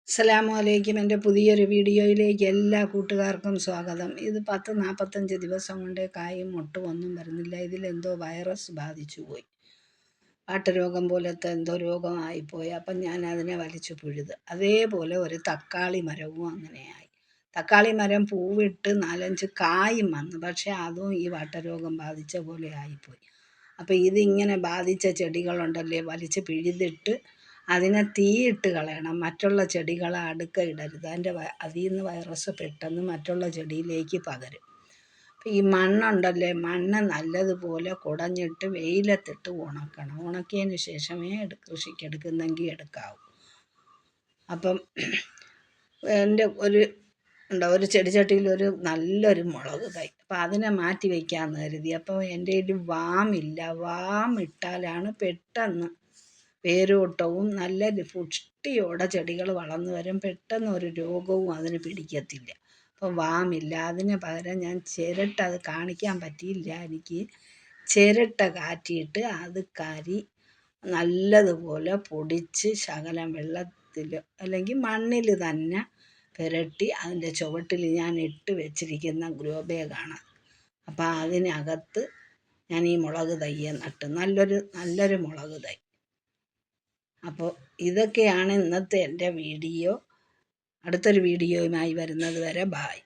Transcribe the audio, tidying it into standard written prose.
അസ്സലാമു അലൈക്കും. എൻ്റെ പുതിയൊരു വീഡിയോയിലേക്ക് എല്ലാ കൂട്ടുകാർക്കും സ്വാഗതം. ഇത് 45 ദിവസം കൊണ്ട് കായും ഒട്ടും ഒന്നും വരുന്നില്ല. ഇതിലെന്തോ വൈറസ് ബാധിച്ചു പോയി, വാട്ടരോഗം പോലത്തെ എന്തോ രോഗമായിപ്പോയി. അപ്പം ഞാൻ അതിനെ വലിച്ചു പുഴുത്. അതേപോലെ ഒരു തക്കാളി മരവും അങ്ങനെയായി. തക്കാളി മരം പൂവിട്ട് 4-5 കായും വന്നു, പക്ഷേ അതും ഈ വാട്ടരോഗം ബാധിച്ച പോലെ ആയിപ്പോയി. അപ്പം ഇതിങ്ങനെ ബാധിച്ച ചെടികളുണ്ടല്ലേ, വലിച്ച് പിഴുതിട്ട് അതിനെ തീയിട്ട് കളയണം. മറ്റുള്ള ചെടികളെ അടുക്ക ഇടരുത്. അതിൽ നിന്ന് വൈറസ് പെട്ടെന്ന് മറ്റുള്ള ചെടിയിലേക്ക് പകരും. അപ്പം ഈ മണ്ണുണ്ടല്ലേ, മണ്ണ് നല്ലതുപോലെ കുടഞ്ഞിട്ട് വെയിലത്തിട്ട് ഉണക്കണം. ഉണക്കിയതിന് ശേഷമേ കൃഷിക്ക് എടുക്കുന്നെങ്കിൽ എടുക്കാവൂ. അപ്പം എൻ്റെ ഒരു ചെടിച്ചട്ടിയിൽ നല്ലൊരു മുളക് തൈ. അപ്പം അതിനെ മാറ്റി വയ്ക്കാമെന്ന് കരുതി. അപ്പോൾ എൻ്റെ കയ്യിൽ വാമില്ല. വാമിട്ടാലാണ് പെട്ടെന്ന് വേരോട്ടവും നല്ല പുഷ്ടിയോടെ ചെടികൾ വളർന്നു വരും. പെട്ടെന്ന് ഒരു രോഗവും അതിന് പിടിക്കത്തില്ല. അപ്പം വാമില്ല. അതിന് പകരം ഞാൻ ചിരട്ട, അത് കാണിക്കാൻ പറ്റിയില്ല എനിക്ക്, ചിരട്ട കാറ്റിയിട്ട് അത് നല്ലതുപോലെ പൊടിച്ച് ശകലം വെള്ളത്തിൽ അല്ലെങ്കിൽ മണ്ണിൽ തന്നെ പുരട്ടി അതിൻ്റെ ചുവട്ടിൽ ഞാൻ ഇട്ട് വെച്ചിരിക്കുന്ന ഗ്രോ ബാഗാണ്. അപ്പം അതിനകത്ത് ഞാൻ ഈ മുളക് തയ്യെ നട്ട്, നല്ലൊരു മുളക് തൈ. അപ്പോൾ ഇതൊക്കെയാണ് ഇന്നത്തെ എൻ്റെ വീഡിയോ. അടുത്തൊരു വീഡിയോയുമായി വരുന്നത് വരെ ബായ്.